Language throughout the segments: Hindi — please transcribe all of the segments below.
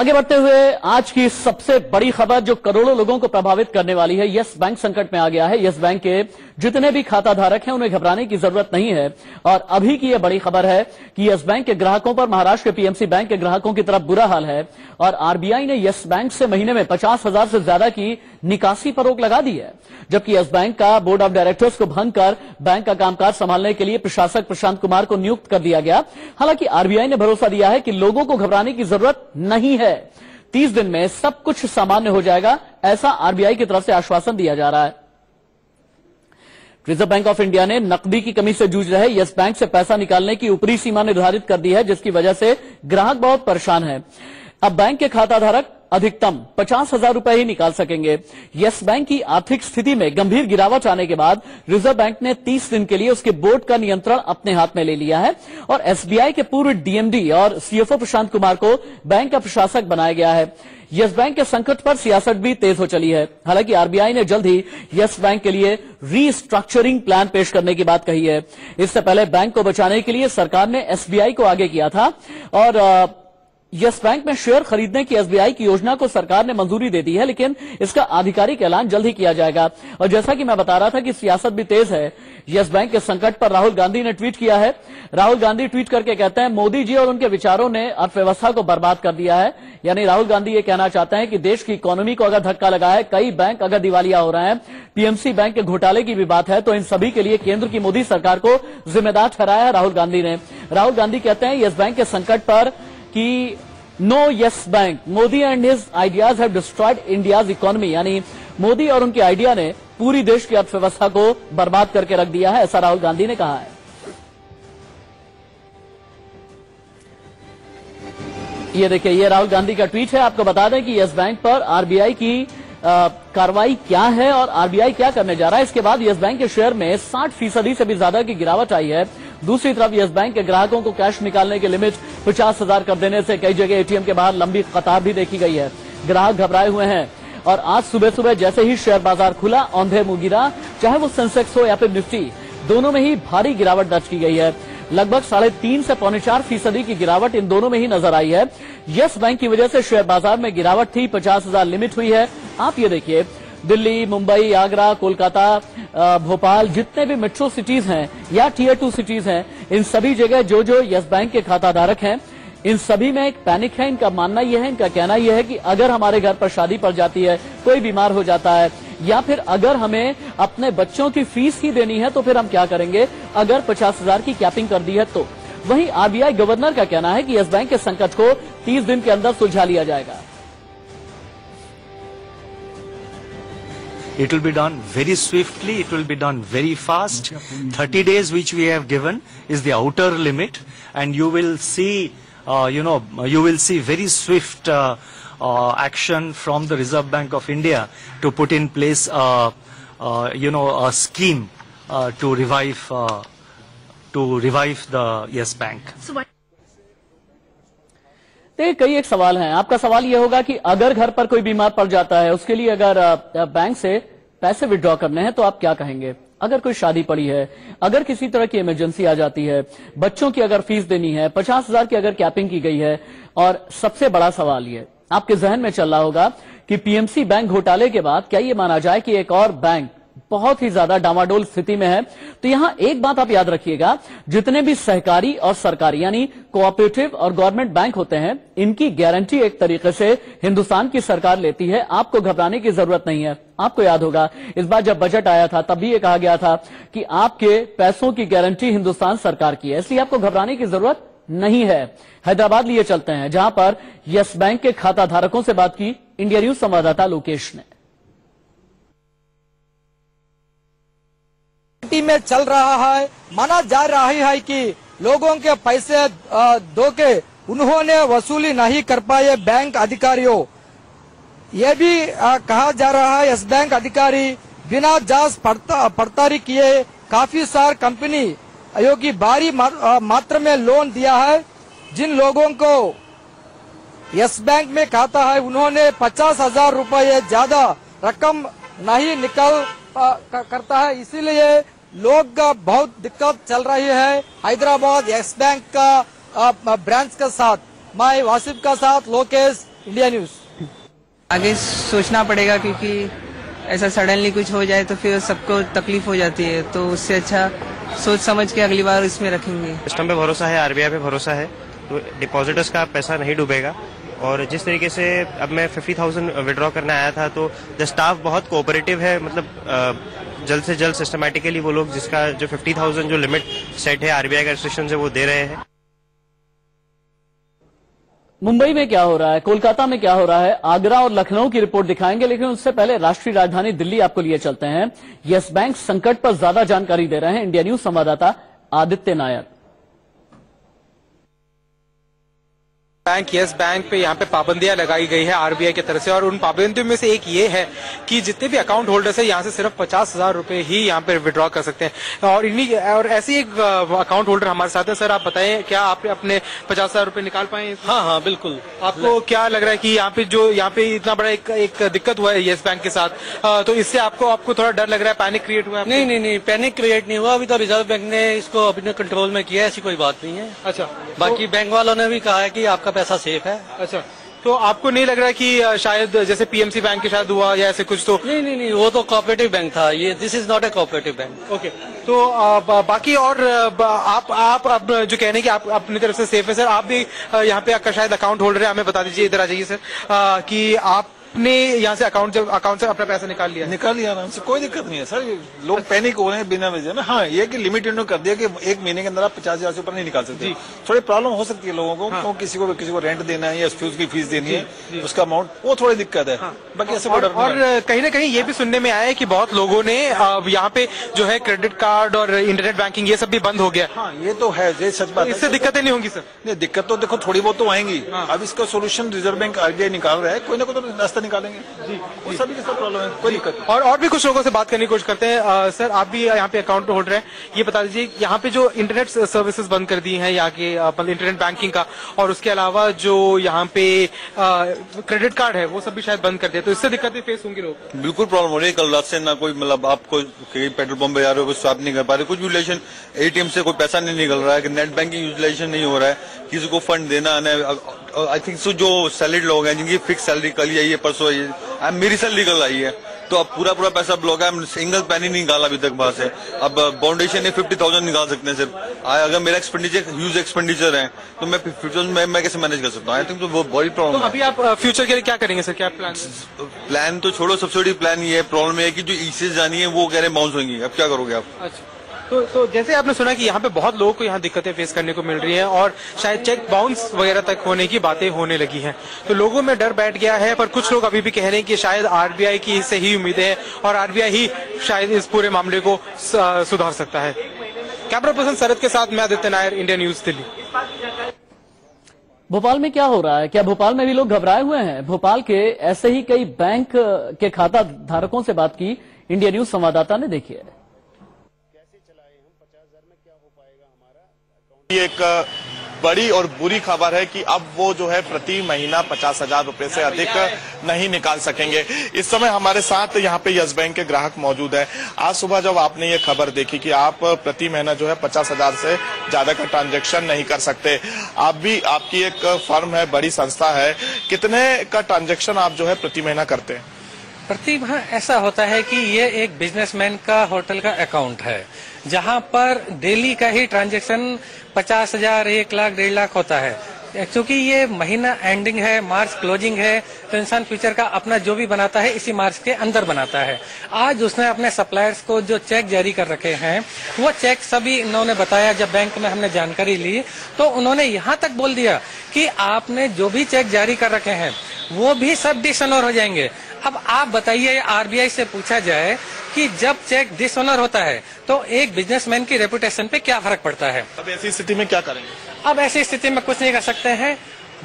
आगे बढ़ते हुए आज की सबसे बड़ी खबर जो करोड़ों लोगों को प्रभावित करने वाली है, यस बैंक संकट में आ गया है। यस बैंक के जितने भी खाता धारक हैं उन्हें घबराने की जरूरत नहीं है। और अभी की यह बड़ी खबर है कि यस बैंक के ग्राहकों पर महाराष्ट्र के पीएमसी बैंक के ग्राहकों की तरफ बुरा हाल है और आरबीआई ने यस बैंक से महीने में 50,000 से ज्यादा की निकासी पर रोक लगा दी है। जबकि यस बैंक का बोर्ड ऑफ डायरेक्टर्स को भंग कर बैंक का कामकाज संभालने के लिए प्रशासक प्रशांत कुमार को नियुक्त कर दिया गया। हालांकि आरबीआई ने भरोसा दिया है कि लोगों को घबराने की जरूरत नहीं है, 30 दिन में सब कुछ सामान्य हो जाएगा, ऐसा आरबीआई की तरफ से आश्वासन दिया जा रहा है। रिजर्व बैंक ऑफ इंडिया ने नकदी की कमी से जूझ रहे यस बैंक से पैसा निकालने की ऊपरी सीमा निर्धारित कर दी है, जिसकी वजह से ग्राहक बहुत परेशान है। अब बैंक के खाता धारक अधिकतम 50,000 रुपए ही निकाल सकेंगे। यस बैंक की आर्थिक स्थिति में गंभीर गिरावट आने के बाद रिजर्व बैंक ने 30 दिन के लिए उसके बोर्ड का नियंत्रण अपने हाथ में ले लिया है और एसबीआई के पूर्व डीएमडी और सीएफओ प्रशांत कुमार को बैंक का प्रशासक बनाया गया है। यस बैंक के संकट पर सियासत भी तेज हो चली है। हालांकि आरबीआई ने जल्द ही यस बैंक के लिए रीस्ट्रक्चरिंग प्लान पेश करने की बात कही है। इससे पहले बैंक को बचाने के लिए सरकार ने एसबीआई को आगे किया था और यस बैंक में शेयर खरीदने की एसबीआई की योजना को सरकार ने मंजूरी दे दी है, लेकिन इसका आधिकारिक ऐलान जल्द ही किया जाएगा। और जैसा कि मैं बता रहा था कि सियासत भी तेज है। यस बैंक के संकट पर राहुल गांधी ने ट्वीट किया है। राहुल गांधी ट्वीट करके कहते हैं, मोदी जी और उनके विचारों ने अर्थव्यवस्था को बर्बाद कर दिया है। यानी राहुल गांधी ये कहना चाहते हैं कि देश की इकोनॉमी को अगर धक्का लगा है, कई बैंक अगर दिवालिया हो रहे हैं, पीएमसी बैंक के घोटाले की भी बात है, तो इन सभी के लिए केंद्र की मोदी सरकार को जिम्मेदार ठहराया है राहुल गांधी ने। राहुल गांधी कहते हैं यस बैंक के संकट पर कि no Yes Bank, Modi and his ideas have destroyed India's economy. यानी मोदी और उनके आइडिया ने पूरी देश की अर्थव्यवस्था को बर्बाद करके रख दिया है, ऐसा राहुल गांधी ने कहा है। ये देखिए, ये राहुल गांधी का ट्वीट है। आपको बता दें कि यस बैंक पर आरबीआई की कार्रवाई क्या है और आरबीआई क्या करने जा रहा है। इसके बाद यस बैंक के शेयर में 60% से भी ज्यादा की गिरावट आई है। दूसरी तरफ यस बैंक के ग्राहकों को कैश निकालने की लिमिट 50,000 कर देने से कई जगह एटीएम के बाहर लंबी कतार भी देखी गई है। ग्राहक घबराए हुए हैं और आज सुबह सुबह जैसे ही शेयर बाजार खुला, औंधे मुंह गिरा, चाहे वो सेंसेक्स हो या फिर निफ्टी, दोनों में ही भारी गिरावट दर्ज की गई है। लगभग 3.5 से 4.25% की गिरावट इन दोनों में ही नजर आई है। यस बैंक की वजह से शेयर बाजार में गिरावट थी, 50,000 लिमिट हुई है। आप ये देखिए, दिल्ली, मुंबई, आगरा, कोलकाता, भोपाल, जितने भी मेट्रो सिटीज हैं या टियर 2 सिटीज हैं, इन सभी जगह जो यस बैंक के खाता धारक हैं, इन सभी में एक पैनिक है। इनका मानना यह है, इनका कहना यह है कि अगर हमारे घर पर शादी पड़ जाती है, कोई बीमार हो जाता है या फिर अगर हमें अपने बच्चों की फीस ही देनी है तो फिर हम क्या करेंगे, अगर 50,000 की कैपिंग कर दी है तो। वहीं आरबीआई गवर्नर का कहना है कि यस बैंक के संकट को 30 दिन के अंदर सुलझा लिया जाएगा। It will be done very swiftly, it will be done very fast. 30 days which we have given is the outer limit, and you will see, you will see very swift action from the Reserve Bank of India to put in place, a scheme to revive the Yes Bank. देखिए, कई एक सवाल हैं। आपका सवाल यह होगा कि अगर घर पर कोई बीमार पड़ जाता है, उसके लिए अगर बैंक से पैसे विड्रॉ करने हैं तो आप क्या कहेंगे। अगर कोई शादी पड़ी है, अगर किसी तरह की इमरजेंसी आ जाती है, बच्चों की अगर फीस देनी है, 50,000 की अगर कैपिंग की गई है, और सबसे बड़ा सवाल ये आपके जहन में चल रहा होगा कि पीएमसी बैंक घोटाले के बाद क्या ये माना जाए कि एक और बैंक बहुत ही ज्यादा डामाडोल स्थिति में है। तो यहां एक बात आप याद रखिएगा, जितने भी सहकारी और सरकारी यानी कोऑपरेटिव और गवर्नमेंट बैंक होते हैं, इनकी गारंटी एक तरीके से हिंदुस्तान की सरकार लेती है। आपको घबराने की जरूरत नहीं है। आपको याद होगा इस बार जब बजट आया था तब भी ये कहा गया था कि आपके पैसों की गारंटी हिंदुस्तान सरकार की है, इसलिए आपको घबराने की जरूरत नहीं है। हैदराबाद लिए चलते हैं, जहां पर यस बैंक के खाता धारकों से बात की इंडिया न्यूज संवाददाता लोकेश ने। में चल रहा है, माना जा रहा है कि लोगों के पैसे दो के उन्होंने वसूली नहीं कर पाए बैंक अधिकारियों। ये भी कहा जा रहा है यस बैंक अधिकारी बिना जांच पड़ताल किए काफी सारी कंपनी की भारी मात्रा में लोन दिया है। जिन लोगों को यस बैंक में खाता है उन्होंने 50,000 रुपये ज्यादा रकम नहीं निकल करता है, इसीलिए लोग का बहुत दिक्कत चल रही है। हैदराबाद यस बैंक का ब्रांच के साथ मैं वासिफ का साथ लोकेश, इंडिया न्यूज। आगे सोचना पड़ेगा क्योंकि ऐसा सडनली कुछ हो जाए तो फिर सबको तकलीफ हो जाती है, तो उससे अच्छा सोच समझ के अगली बार इसमें रखेंगे। सिस्टम पे भरोसा है, आरबीआई पे भरोसा है, तो डिपॉजिटर्स का पैसा नहीं डूबेगा। और जिस तरीके से अब मैं 50,000 विड्रॉ करने आया था, तो द स्टाफ बहुत कोऑपरेटिव है, मतलब जल्द से जल्द सिस्टमैटिकली वो लोग जिसका जो 50,000 जो लिमिट सेट है आरबीआई का रेस्ट्रिक्शन से वो दे रहे हैं। मुंबई में क्या हो रहा है, कोलकाता में क्या हो रहा है, आगरा और लखनऊ की रिपोर्ट दिखाएंगे, लेकिन उससे पहले राष्ट्रीय राजधानी दिल्ली आपको लिए चलते हैं। यस बैंक संकट पर ज्यादा जानकारी दे रहे हैं इंडिया न्यूज संवाददाता Aditya Nair. Bank yes bank पे यहाँ पे पाबंदियां लगाई गई है आरबीआई की तरफ से, और उन पाबंदियों में से एक ये है कि जितने भी अकाउंट होल्डर्स है यहाँ से सिर्फ 50,000 रुपए ही यहाँ पे विड्रॉ कर सकते हैं। और ऐसे एक अकाउंट होल्डर हमारे साथ है। सर, आप बताएं, क्या आप अपने 50,000 रुपए निकाल पाए? हाँ, बिल्कुल। आपको क्या लग रहा है कि यहाँ पे इतना बड़ा एक दिक्कत हुआ है यस बैंक के साथ, तो इससे आपको थोड़ा डर लग रहा है, पैनिक क्रिएट हुआ है? नहीं, पैनिक क्रिएट नहीं हुआ। अभी तो रिजर्व बैंक ने इसको अपने कंट्रोल में किया है, ऐसी कोई बात नहीं है। अच्छा, बाकी बैंक वालों ने भी कहा है कि आपका पैसा सेफ है। अच्छा, तो आपको नहीं लग रहा है कि शायद जैसे पीएमसी बैंक के शायद हुआ या ऐसे कुछ? तो नहीं, वो तो कोऑपरेटिव बैंक था, ये this is not a cooperative bank. Okay, तो बाकी और आप जो कहने की आप अपनी तरफ से सेफ है। सर, आप भी यहाँ पे आपका शायद अकाउंट होल्डर है, हमें बता दीजिए, इधर आ जाइए सर, कि आपने यहाँ से अकाउंट से अपना पैसा निकाल लिया आराम से, कोई दिक्कत नहीं है सर। लोग पैनिक हो रहे हैं बिना वजह में। हाँ, ये कि लिमिट इन्होंने कर दिया कि एक महीने के अंदर आप 50,000 से ऊपर नहीं निकाल सकते। थोड़ी प्रॉब्लम हो सकती है लोगों को, हाँ। तो किसी को रेंट देना है या उसकी फीस देनी है, उसका अमाउंट, वो थोड़ी दिक्कत है। हाँ। बाकी ऐसे और कहीं ना कहीं ये भी सुनने में आया है कि बहुत लोगों ने यहाँ पे जो है क्रेडिट कार्ड और इंटरनेट बैंकिंग ये सब भी बंद हो गया। हाँ, ये तो है, ये सच बात है। इससे दिक्कतें नहीं होंगी सर? नहीं, दिक्कत तो देखो थोड़ी बहुत तो आएंगी। अब इसका सोल्यूशन रिजर्व बैंक आरबीआई निकाल रहा है, कोई ना कोई तो रास्ता निकालेंगे। वो सभी के साथ प्रॉब्लम है, कोई दिक्कत। और भी कुछ लोगों से बात करने की कोशिश करते हैं। सर, आप भी यहाँ पे अकाउंट होल्डर हैं, ये बता दीजिए, यहाँ पे जो इंटरनेट सर्विसेज बंद कर दी हैं यहाँ के इंटरनेट बैंकिंग का, और उसके अलावा जो यहाँ पे क्रेडिट कार्ड है वो सब भी शायद बंद कर दिया, तो इससे दिक्कतें फेस होंगी लोग? बिल्कुल प्रॉब्लम हो रही है। कल रात से ना कोई, मतलब आप कोई पेट्रोल पंप पे जा रहे हो, स्वाप नहीं कर पा रहे, कुछ भी रिलेशन, एटीएम से कोई पैसा नहीं निकल रहा है, नेट बैंकिंग यूटिलाइजेशन नहीं हो रहा है, किसी को फंड देना आना है। आई थिंक सो जो सैलरीड लोग हैं जिनकी फिक्स सैलरी कल आई है, परसों आई है, मेरी सैलरी कल आई है, तो अब पूरा पैसा ब्लॉक है। सिंगल पैनी नहीं निकाला अभी तक वहां से। अब फाउंडेशन ने 50,000 निकाल सकते हैं सिर्फ। अगर मेरा एक्सपेंडिचर ह्यूज एक्सपेंडिचर है तो मैं 50,000 मैं कैसे मैनेज कर सकता हूँ? आई थिंक तो वो बड़ी प्रॉब्लम है। अभी आप फ्यूचर के लिए क्या करेंगे सर, क्या प्लान तो छोड़ो, सबसे बड़ी प्लान ये है, प्रॉब्लम है कि जो ईसीएस जानी है वो कह रहे बाउंस होंगी। अब क्या करोगे आप? अच्छा, तो जैसे आपने सुना कि यहाँ पे बहुत लोगों को यहाँ दिक्कतें फेस करने को मिल रही हैं, और शायद चेक बाउंस वगैरह तक होने की बातें होने लगी हैं, तो लोगों में डर बैठ गया है। पर कुछ लोग अभी भी कह रहे हैं कि शायद आरबीआई की इससे ही उम्मीदें हैं, और आरबीआई ही शायद इस पूरे मामले को सुधार सकता है। कैमरा पर्सन शरद के साथ मैं आदित्य नायर, इंडिया न्यूज दिल्ली। भोपाल में क्या हो रहा है, क्या भोपाल में भी लोग घबराए हुए हैं? भोपाल के ऐसे ही कई बैंक के खाता धारकों से बात की इंडिया न्यूज संवाददाता ने, देखिए। एक बड़ी और बुरी खबर है कि अब वो जो है प्रति महीना 50,000 रुपए से अधिक नहीं निकाल सकेंगे। इस समय हमारे साथ यहाँ पे यस बैंक के ग्राहक मौजूद है। आज सुबह जब आपने ये खबर देखी कि आप प्रति महीना जो है 50,000 से ज्यादा का ट्रांजैक्शन नहीं कर सकते, आप भी, आपकी एक फर्म है, बड़ी संस्था है, कितने का ट्रांजैक्शन आप जो है प्रति महीना करते हैं? प्रति माह ऐसा होता है कि ये एक बिजनेसमैन का होटल का अकाउंट है, जहां पर डेली का ही ट्रांजैक्शन 50,000, 1 लाख, 1.5 लाख होता है। क्योंकि ये महीना एंडिंग है, मार्च क्लोजिंग है, तो इंसान फ्यूचर का अपना जो भी बनाता है इसी मार्च के अंदर बनाता है। आज उसने अपने सप्लायर्स को जो चेक जारी कर रखे हैं, वो चेक सभी इन्होंने बताया, जब बैंक में हमने जानकारी ली तो उन्होंने यहाँ तक बोल दिया कि आपने जो भी चेक जारी कर रखे हैं वो भी सब डिसऑनर हो जाएंगे। अब आप बताइए, आरबीआई से पूछा जाए कि जब चेक डिसऑनर होता है तो एक बिजनेसमैन की रेपुटेशन पे क्या फर्क पड़ता है? अब ऐसी स्थिति में क्या करेंगे? अब ऐसी स्थिति में कुछ नहीं कर सकते हैं।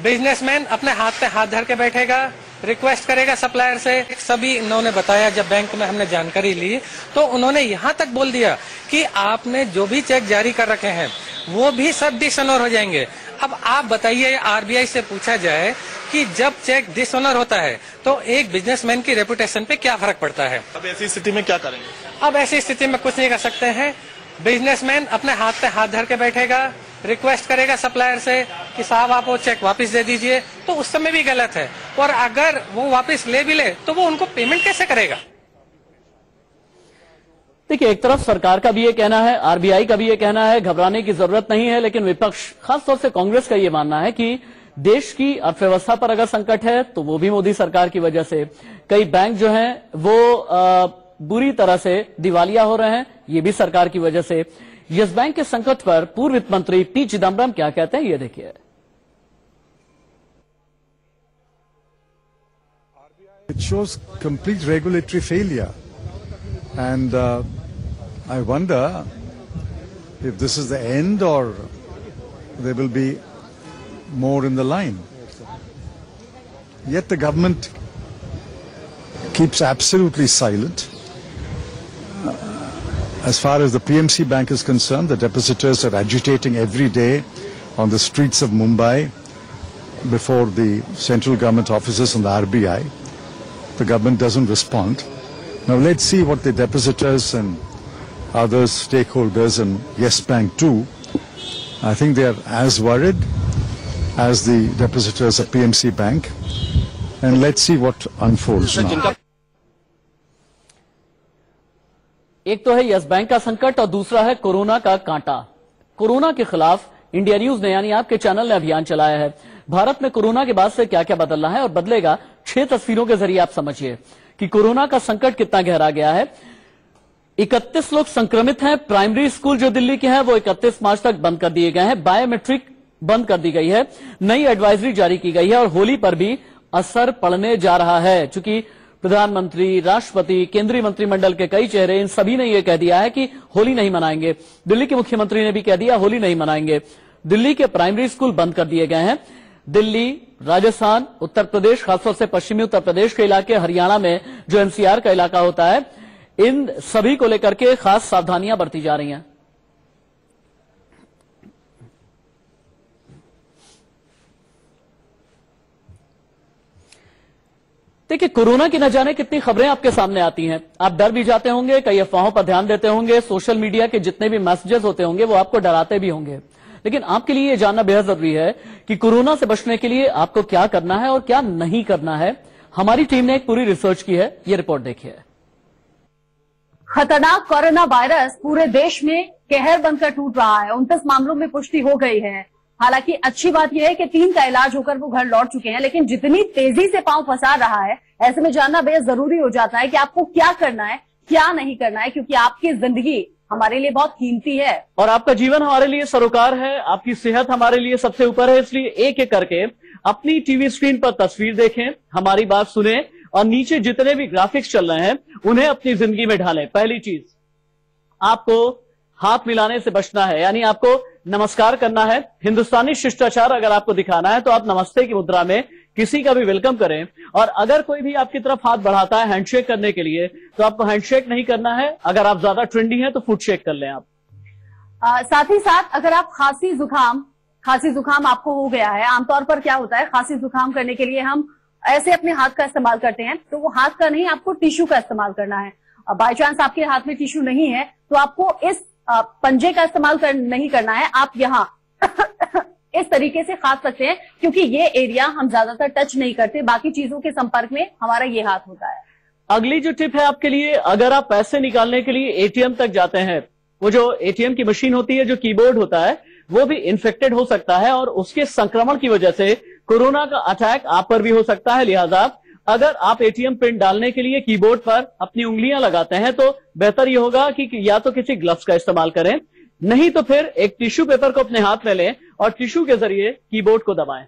बिजनेसमैन अपने हाथ पे हाथ धर के बैठेगा, रिक्वेस्ट करेगा सप्लायर से। सभी इन्होंने बताया, जब बैंक में हमने जानकारी ली तो उन्होंने यहाँ तक बोल दिया कि आपने जो भी चेक जारी कर रखे हैं वो भी सब डिसऑनर हो जाएंगे। अब आप बताइए, आरबीआई से पूछा जाए कि जब चेक डिसऑनर होता है तो एक बिजनेसमैन की रेपुटेशन पे क्या फर्क पड़ता है? अब ऐसी स्थिति में क्या करेंगे? अब ऐसी स्थिति में कुछ नहीं कर सकते हैं। बिजनेसमैन अपने हाथ पे हाथ धर के बैठेगा, रिक्वेस्ट करेगा सप्लायर से कि साहब आप वो चेक वापस दे दीजिए, तो उस समय भी गलत है। और अगर वो वापस ले भी ले तो वो उनको पेमेंट कैसे करेगा? देखिए, एक तरफ सरकार का भी ये कहना है, आरबीआई का भी ये कहना है, घबराने की जरूरत नहीं है, लेकिन विपक्ष, खासतौर से कांग्रेस का ये मानना है कि देश की अर्थव्यवस्था पर अगर संकट है तो वो भी मोदी सरकार की वजह से। कई बैंक जो हैं वो बुरी तरह से दिवालिया हो रहे हैं, ये भी सरकार की वजह से। यस बैंक के संकट पर पूर्व वित्त मंत्री पी चिदम्बरम क्या कहते हैं, ये देखिए। It shows complete regulatory failure, and I wonder if this is the end or there will be more in the line. Yet the government keeps absolutely silent. As far as the PMC Bank is concerned, the depositors are agitating every day on the streets of Mumbai before the central government offices and the RBI. The government doesn't respond. Now let's see what the depositors and other stakeholders and Yes Bank do. I think they are as worried as the depositors of PMC Bank, and let's see what unfolds now. एक तो है यस बैंक का संकट और दूसरा है कोरोना का कांटा। कोरोना के खिलाफ इंडिया न्यूज ने, यानी आपके चैनल ने अभियान चलाया है। भारत में कोरोना के बाद से क्या क्या बदल रहा है और बदलेगा, 6 तस्वीरों के जरिए आप समझिए कि कोरोना का संकट कितना गहरा गया है। 31 लोग संक्रमित हैं। प्राइमरी स्कूल जो दिल्ली के हैं वो 31 मार्च तक बंद कर दिए गए हैं। बायोमेट्रिक बंद कर दी गई है। नई एडवाइजरी जारी की गई है और होली पर भी असर पड़ने जा रहा है। चूंकि प्रधानमंत्री, राष्ट्रपति, केंद्रीय मंत्रिमंडल के कई चेहरे, इन सभी ने यह कह दिया है कि होली नहीं मनाएंगे। दिल्ली के मुख्यमंत्री ने भी कह दिया होली नहीं मनाएंगे। दिल्ली के प्राइमरी स्कूल बंद कर दिए गए हैं। दिल्ली, राजस्थान, उत्तर प्रदेश, खासतौर से पश्चिमी उत्तर प्रदेश के इलाके, हरियाणा में जो एनसीआर का इलाका होता है, इन सभी को लेकर के खास सावधानियां बरती जा रही हैं। देखिए, कोरोना की न जाने कितनी खबरें आपके सामने आती हैं। आप डर भी जाते होंगे, कई अफवाहों पर ध्यान देते होंगे, सोशल मीडिया के जितने भी मैसेजेस होते होंगे वो आपको डराते भी होंगे। लेकिन आपके लिए ये जानना बेहद जरूरी है कि कोरोना से बचने के लिए आपको क्या करना है और क्या नहीं करना है। हमारी टीम ने एक पूरी रिसर्च की है, ये रिपोर्ट देखिए। खतरनाक कोरोना वायरस पूरे देश में कहर बनकर टूट रहा है। 29 मामलों में पुष्टि हो गई है। हालांकि अच्छी बात यह है कि 3 का इलाज होकर वो घर लौट चुके हैं, लेकिन जितनी तेजी से पांव पसार रहा है, ऐसे में जानना बेहद जरूरी हो जाता है कि आपको क्या करना है, क्या नहीं करना है, क्योंकि आपकी जिंदगी हमारे लिए बहुत कीमती है और आपका जीवन हमारे लिए सरोकार है। आपकी सेहत हमारे लिए सबसे ऊपर है। इसलिए एक एक करके अपनी टीवी स्क्रीन पर तस्वीर देखें, हमारी बात सुने और नीचे जितने भी ग्राफिक्स चल रहे हैं उन्हें अपनी जिंदगी में ढालें। पहली चीज, आपको हाथ मिलाने से बचना है, यानी आपको नमस्कार करना है। हिंदुस्तानी शिष्टाचार अगर आपको दिखाना है तो आप नमस्ते की मुद्रा में किसी का भी वेलकम करें। और अगर कोई भी आपकी तरफ हाथ बढ़ाता है हैंडशेक करने के लिए तो आपको हैंडशेक नहीं करना है। अगर आप ज्यादा ट्रेंडी हैं तो फुट शेक कर लें आप। साथ ही साथ अगर आप खांसी जुकाम आपको हो गया है, आमतौर पर क्या होता है, खांसी जुकाम करने के लिए हम ऐसे अपने हाथ का इस्तेमाल करते हैं, तो वो हाथ का नहीं, आपको टिश्यू का इस्तेमाल करना है। बाई चांस आपके हाथ में टिश्यू नहीं है तो आपको इस पंजे का इस्तेमाल नहीं करना है। आप यहाँ इस तरीके से खा सकते हैं, क्योंकि ये एरिया हम ज्यादातर टच नहीं करते, बाकी चीजों के संपर्क में हमारा ये हाथ होता है। अगली जो टिप है आपके लिए, अगर आप पैसे निकालने के लिए एटीएम तक जाते हैं, वो जो एटीएम की मशीन होती है, जो कीबोर्ड होता है, वो भी इन्फेक्टेड हो सकता है और उसके संक्रमण की वजह से कोरोना का अटैक आप पर भी हो सकता है। लिहाजा अगर आप एटीएम पिन डालने के लिए कीबोर्ड पर अपनी उंगलियां लगाते हैं तो बेहतर यह होगा कि या तो किसी ग्लव्स का इस्तेमाल करें, नहीं तो फिर एक टिश्यू पेपर को अपने हाथ में लें और टिश्यू के जरिए कीबोर्ड को दबाएं।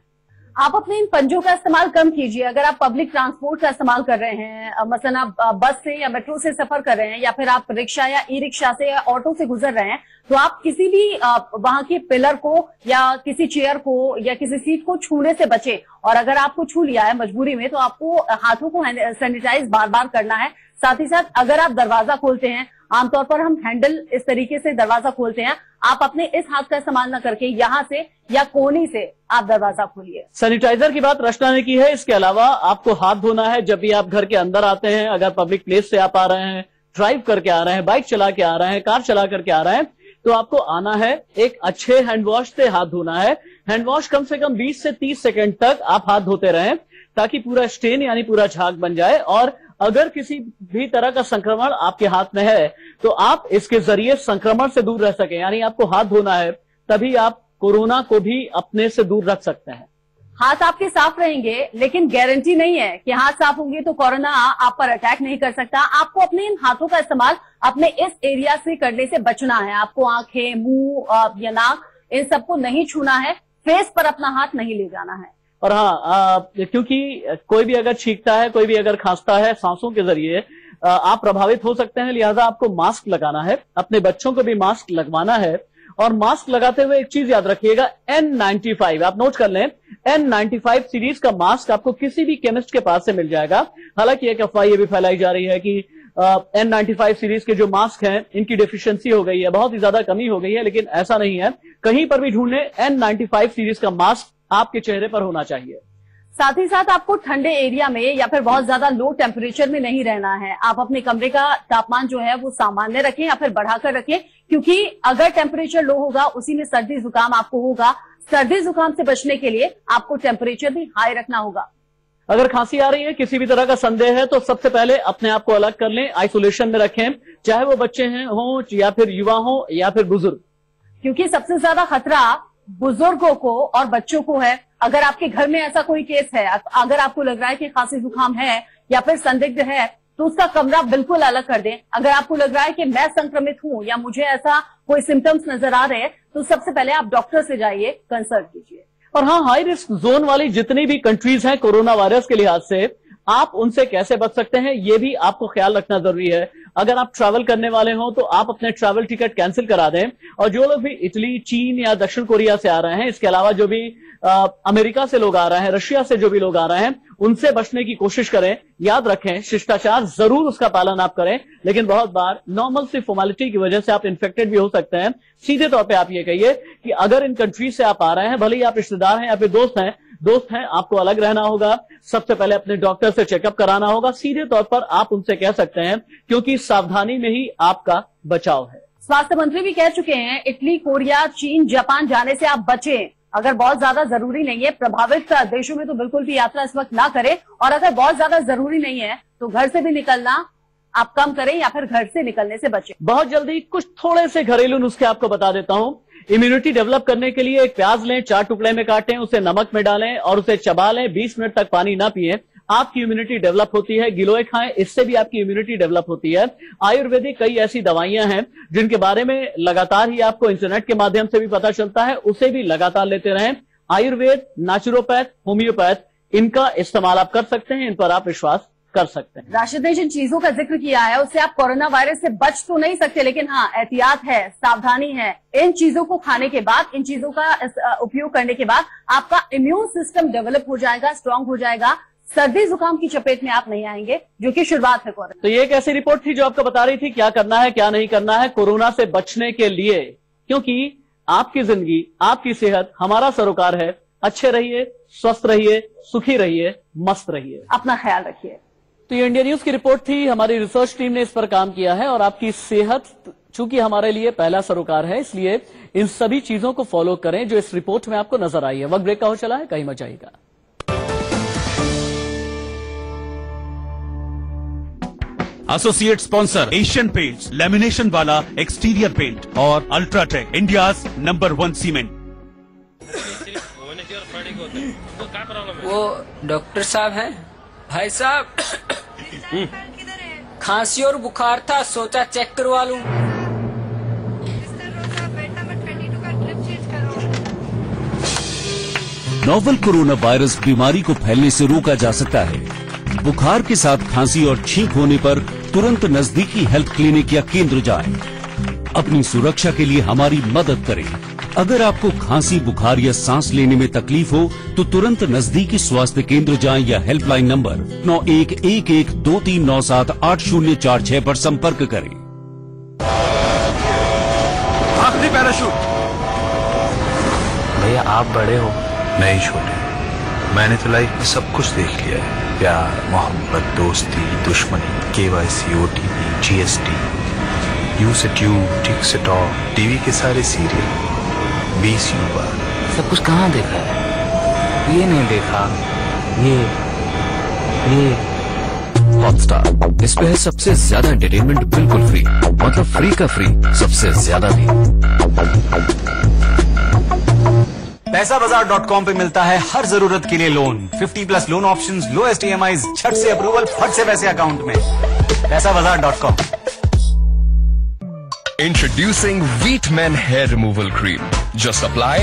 आप अपने इन पंजों का इस्तेमाल कम कीजिए। अगर आप पब्लिक ट्रांसपोर्ट का इस्तेमाल कर रहे हैं, मसलन आप बस से या मेट्रो से सफर कर रहे हैं, या फिर आप रिक्शा या ई रिक्शा से या ऑटो से गुजर रहे हैं, तो आप किसी भी वहां के पिलर को या किसी चेयर को या किसी सीट को छूने से बचें। और अगर आपको छू लिया है मजबूरी में तो आपको हाथों को सैनिटाइज बार बार करना है। साथ ही साथ अगर आप दरवाजा खोलते हैं, आमतौर पर हम हैंडल इस तरीके से दरवाजा खोलते हैं, आप अपने इस हाथ का इस्तेमाल न करके यहाँ से या कोहनी से आप दरवाजा खोलिए। सैनिटाइजर की बात रचना ने की है। इसके अलावा आपको हाथ धोना है जब भी आप घर के अंदर आते हैं। अगर पब्लिक प्लेस से आप आ रहे हैं, ड्राइव करके आ रहे हैं, बाइक चला के आ रहे हैं, कार चला करके आ रहे हैं, तो आपको आना है, एक अच्छे हैंड वॉश से हाथ धोना है। हैंड वॉश कम से कम 20 से 30 सेकंड तक आप हाथ धोते रहें ताकि पूरा स्टेन यानी पूरा झाग बन जाए। और अगर किसी भी तरह का संक्रमण आपके हाथ में है तो आप इसके जरिए संक्रमण से दूर रह सकें, यानी आपको हाथ धोना है, तभी आप कोरोना को भी अपने से दूर रख सकते हैं। हाथ आपके साफ रहेंगे, लेकिन गारंटी नहीं है कि हाथ साफ होंगे तो कोरोना आप पर अटैक नहीं कर सकता। आपको अपने इन हाथों का इस्तेमाल अपने इस एरिया से करने से बचना है। आपको आंखें, मुंह या नाक इन सबको नहीं छूना है, फेस पर अपना हाथ नहीं ले जाना है। और हाँ, क्योंकि कोई भी अगर छींकता है, कोई भी अगर खांसता है, सांसों के जरिए आप प्रभावित हो सकते हैं, लिहाजा आपको मास्क लगाना है, अपने बच्चों को भी मास्क लगवाना है। और मास्क लगाते हुए एक चीज याद रखिएगा, N95 आप नोट कर लें, N95 सीरीज का मास्क आपको किसी भी केमिस्ट के पास से मिल जाएगा। हालांकि एक अफवाह ये भी फैलाई जा रही है कि N95 सीरीज के जो मास्क हैं इनकी डेफिशिएंसी हो गई है, बहुत ही ज्यादा कमी हो गई है, लेकिन ऐसा नहीं है। कहीं पर भी ढूंढने N95 सीरीज का मास्क आपके चेहरे पर होना चाहिए। साथ ही साथ आपको ठंडे एरिया में या फिर बहुत ज्यादा लो टेम्परेचर में नहीं रहना है। आप अपने कमरे का तापमान जो है वो सामान्य रखें या फिर बढ़ाकर रखें, क्योंकि अगर टेम्परेचर लो होगा उसी में सर्दी जुकाम आपको होगा। सर्दी जुकाम से बचने के लिए आपको टेम्परेचर भी हाई रखना होगा। अगर खांसी आ रही है, किसी भी तरह का संदेह है, तो सबसे पहले अपने आप को अलग कर लें, आइसोलेशन में रखें, चाहे वो बच्चे हैं हों या फिर युवा हों या फिर बुजुर्ग, क्योंकि सबसे ज्यादा खतरा बुजुर्गों को और बच्चों को है। अगर आपके घर में ऐसा कोई केस है, अगर आपको लग रहा है कि खांसी जुकाम है या फिर संदिग्ध है, तो उसका कमरा बिल्कुल अलग कर दें। अगर आपको लग रहा है कि मैं संक्रमित हूं या मुझे ऐसा कोई सिम्टम्स नजर आ रहे हैं, तो सबसे पहले आप डॉक्टर से जाइए, कंसल्ट कीजिए। और हाँ, हाई रिस्क जोन वाली जितनी भी कंट्रीज हैं कोरोना वायरस के लिहाज से, आप उनसे कैसे बच सकते हैं ये भी आपको ख्याल रखना जरूरी है। अगर आप ट्रैवल करने वाले हो तो आप अपने ट्रैवल टिकट कैंसिल करा दें। और जो लोग भी इटली, चीन या दक्षिण कोरिया से आ रहे हैं, इसके अलावा जो भी अमेरिका से लोग आ रहे हैं, रशिया से जो भी लोग आ रहे हैं, उनसे बचने की कोशिश करें। याद रखें, शिष्टाचार जरूर उसका पालन आप करें, लेकिन बहुत बार नॉर्मल सी फॉर्मेलिटी की वजह से आप इन्फेक्टेड भी हो सकते हैं। सीधे तौर पे आप ये कहिए कि अगर इन कंट्रीज से आप आ रहे हैं, भले ही आप रिश्तेदार हैं या फिर दोस्त हैं, आपको अलग रहना होगा। सबसे पहले अपने डॉक्टर से चेकअप कराना होगा। सीधे तौर पर आप उनसे कह सकते हैं, क्योंकि सावधानी में ही आपका बचाव है। स्वास्थ्य मंत्री भी कह चुके हैं, इटली, कोरिया, चीन, जापान जाने से आप बचें। अगर बहुत ज्यादा जरूरी नहीं है, प्रभावित देशों में तो बिल्कुल भी यात्रा इस वक्त ना करें। और अगर बहुत ज्यादा जरूरी नहीं है तो घर से भी निकलना आप कम करें या फिर घर से निकलने से बचें। बहुत जल्दी कुछ थोड़े से घरेलू नुस्खे आपको बता देता हूं। इम्यूनिटी डेवलप करने के लिए एक प्याज लें, 4 टुकड़े में काटें, उसे नमक में डालें और उसे चबा लें। 20 मिनट तक पानी ना पिएं, आपकी इम्यूनिटी डेवलप होती है। गिलोय खाएं, इससे भी आपकी इम्यूनिटी डेवलप होती है। आयुर्वेदिक कई ऐसी दवाइयां हैं जिनके बारे में लगातार ही आपको इंटरनेट के माध्यम से भी पता चलता है, उसे भी लगातार लेते रहें। आयुर्वेद, नेचुरोपैथ, होम्योपैथ, इनका इस्तेमाल आप कर सकते हैं, इन पर आप विश्वास कर सकते हैं। राशिद ने जिन चीजों का जिक्र किया है उससे आप कोरोना वायरस से बच तो नहीं सकते, लेकिन हाँ, एहतियात है, सावधानी है। इन चीजों को खाने के बाद, इन चीजों का उपयोग करने के बाद आपका इम्यून सिस्टम डेवलप हो जाएगा, स्ट्रांग हो जाएगा। सर्दी जुकाम की चपेट में आप नहीं आएंगे, जो कि शुरुआत है कोरोना। तो ये एक ऐसी रिपोर्ट थी जो आपको बता रही थी क्या करना है, क्या नहीं करना है कोरोना से बचने के लिए, क्योंकि आपकी जिंदगी, आपकी सेहत हमारा सरोकार है। अच्छे रहिए, स्वस्थ रहिए, सुखी रहिए, मस्त रहिए, अपना ख्याल रखिए। तो ये इंडिया न्यूज की रिपोर्ट थी। हमारी रिसर्च टीम ने इस पर काम किया है और आपकी सेहत चूंकि हमारे लिए पहला सरोकार है, इसलिए इन सभी चीजों को फॉलो करें जो इस रिपोर्ट में आपको नजर आई है। वक्त ब्रेक का हो चला है, कहीं मत जाइएगा। Associate sponsor Asian paints, lamination वाला एक्सटीरियर पेंट और अल्ट्राटेक, इंडियाज नंबर 1 सीमेंट। वो डॉक्टर साहब हैं? भाई साहब, खांसी और बुखार था, सोचा चेक करवा लूं। नोवेल कोरोना वायरस बीमारी को फैलने से रोका जा सकता है। बुखार के साथ खांसी और छींक होने पर तुरंत नजदीकी हेल्थ क्लिनिक या केंद्र जाएं। अपनी सुरक्षा के लिए हमारी मदद करें। अगर आपको खांसी, बुखार या सांस लेने में तकलीफ हो तो तुरंत नजदीकी स्वास्थ्य केंद्र जाएं या हेल्पलाइन नंबर 911123978046 पर संपर्क करें। आखिरी पैराशूट। भैया आप बड़े हो, नहीं छोटे। मैंने तो लाइफ में सब कुछ देख लिया है, प्यार, मोहब्बत, दोस्ती, दुश्मनी, KYC, OTP, GST, यू से ट्यूब, टिक से टॉक, टीवी के सारे सीरियल 20 बार। सब कुछ कहाँ देखा है? ये नहीं देखा, ये हॉटस्टार, इस पे है सबसे ज्यादा एंटरटेनमेंट बिल्कुल फ्री, मतलब फ्री का फ्री, सबसे ज्यादा भी। पैसाबाजार.com पे मिलता है हर जरूरत के लिए loan, 50+ loan options, lowest EMIs, झट से अप्रूवल, फट से पैसे अकाउंट में। पैसाबाजार.com। Introducing Wheatman Hair Removal Cream. Just apply,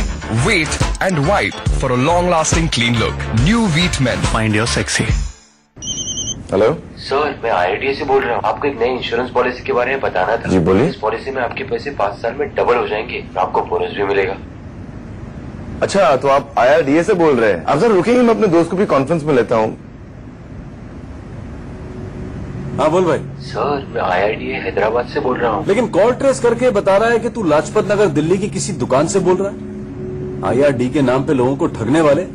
wait and wipe for a long-lasting clean look. New Wheatman. Find your sexy. Hello sir, मैं IRDA से बोल रहा हूँ। आपको एक नई इंश्योरेंस पॉलिसी के बारे में बताना था। जी बोलिए। इस पॉलिसी में आपके पैसे 5 साल में डबल हो जाएंगे, आपको बोनस भी मिलेगा। अच्छा, तो आप IRDA से बोल रहे हैं? आप सर रुकेंगे, मैं अपने दोस्त को भी कॉन्फ्रेंस में लेता हूँ। हाँ बोल भाई। सर, मैं IRDA हैदराबाद से बोल रहा हूँ। लेकिन कॉल ट्रेस करके बता रहा है कि तू लाजपत नगर दिल्ली की किसी दुकान से बोल रहा है। IRD के नाम पे लोगों को ठगने वाले,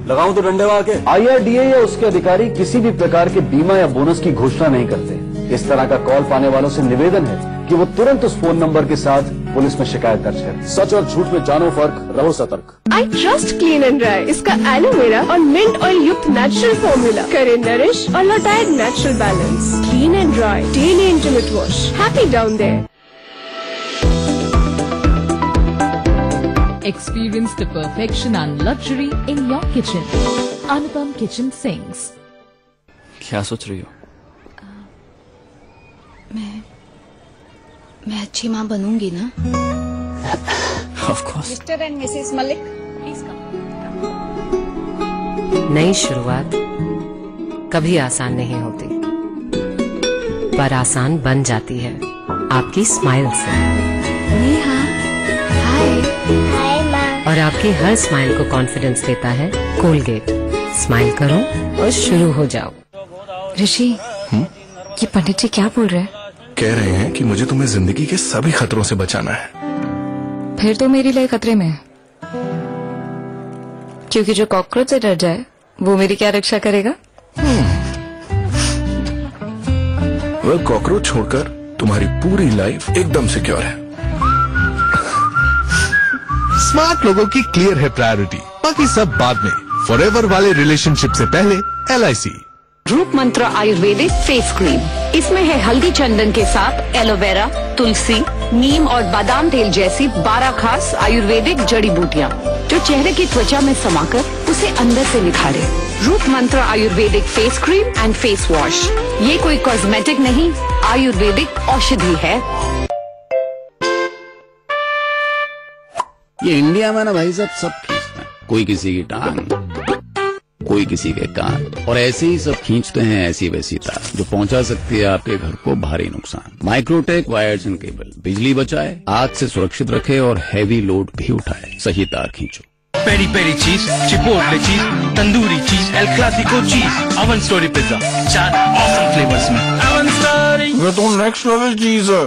लगाऊं तो डंडे वहां के। IRDA या उसके अधिकारी किसी भी प्रकार के बीमा या बोनस की घोषणा नहीं करते। इस तरह का कॉल पाने वालों से निवेदन है कि वो तुरंत उस फोन नंबर के साथ पुलिस में शिकायत दर्ज करें। सच और झूठ में जानो फर्क, रहो सतर्क। I trust Clean and Dry। इसका एलोवेरा और मिंट ऑयल युक्त नेचुरल फॉर्मूला करे नरिश और लौटाए natural balance. Clean and Dry daily intimate wash. Happy down there. Experience the perfection and luxury in your kitchen. Anupam Kitchen Sinks. क्या सोच रही हो? मैं अच्छी माँ बनूंगी ना? Of course. Mr. and Mrs. Malik, please come. नई शुरुआत कभी आसान नहीं होती, पर आसान बन जाती है आपकी स्माइल से। नेहा, हाय। हाय माँ। और आपकी हर स्माइल को कॉन्फिडेंस देता है कोलगेट। स्माइल करो और शुरू हो जाओ। ऋषि, ये पंडित जी क्या बोल रहे हैं? कह रहे हैं कि मुझे तुम्हें जिंदगी के सभी खतरों से बचाना है। फिर तो मेरे लिए खतरे में है, क्योंकि जो कॉकरोच से डर जाए वो मेरी क्या रक्षा करेगा? वह कॉकरोच छोड़कर तुम्हारी पूरी लाइफ एकदम सिक्योर है। स्मार्ट लोगों की क्लियर है प्रायोरिटी, बाकी सब बाद में। फॉरएवर वाले रिलेशनशिप से पहले LIC। रूप मंत्र आयुर्वेदिक फेस क्रीम, इसमें है हल्दी चंदन के साथ एलोवेरा, तुलसी, नीम और बादाम तेल जैसी 12 खास आयुर्वेदिक जड़ी बूटियाँ, जो चेहरे की त्वचा में समाकर उसे अंदर से निखारे। रूप मंत्र Ayurvedic face cream and face wash, ये कोई कॉस्मेटिक नहीं, आयुर्वेदिक औषधि है। ये इंडिया में ना भाई साहब सब खींचते हैं, कोई किसी की टांग, कोई किसी के कान, और ऐसे ही सब खींचते हैं ऐसी वैसी तार जो पहुंचा सकती है आपके घर को भारी नुकसान। माइक्रोटेक वायर्स एंड केबल बिजली बचाए, आग से सुरक्षित रखे और हैवी लोड भी उठाए। सही तार खींचो। पेरी पेरी चीज, chipotle cheese, tandoori cheese, el classico cheese, Oven Story pizza, 4 awesome flavours में। अवन स्टोरी, ये तो नेक्स्ट लेवल चीज है।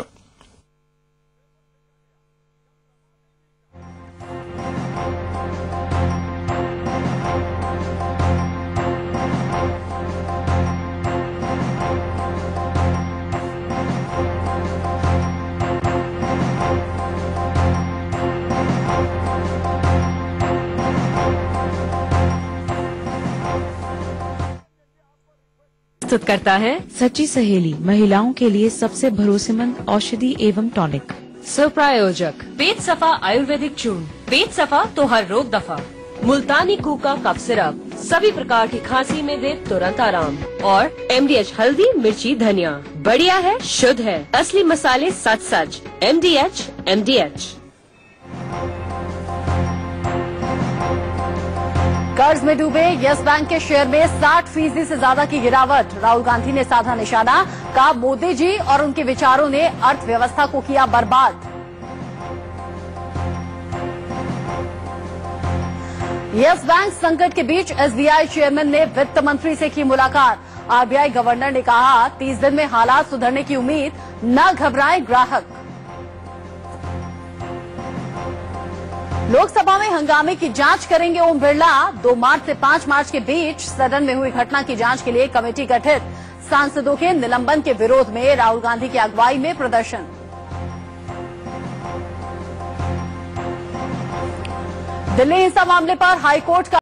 प्रस्तुत करता है सच्ची सहेली, महिलाओं के लिए सबसे भरोसेमंद औषधि एवं टॉनिक। स्वप्रायोजक पेट सफा आयुर्वेदिक चूर्ण, पेट सफा तो हर रोग दफा। मुल्तानी कूका कफ सिरप, सभी प्रकार की खांसी में दे तुरंत आराम। और MDH हल्दी, मिर्ची, धनिया, बढ़िया है, शुद्ध है, असली मसाले सच सच। MDH। कर्ज में डूबे यस बैंक के शेयर में 60% से ज्यादा की गिरावट। राहुल गांधी ने साधा निशाना, कहा मोदी जी और उनके विचारों ने अर्थव्यवस्था को किया बर्बाद। यस बैंक संकट के बीच SBI चेयरमैन ने वित्त मंत्री से की मुलाकात। RBI गवर्नर ने कहा 30 दिन में हालात सुधरने की उम्मीद, न घबराएं ग्राहक। लोकसभा में हंगामे की जांच करेंगे ओम बिरला। 2 मार्च से 5 मार्च के बीच सदन में हुई घटना की जांच के लिए कमेटी गठित। सांसदों के निलंबन के विरोध में राहुल गांधी की अगुवाई में प्रदर्शन। दिल्ली हिंसा मामले पर हाईकोर्ट का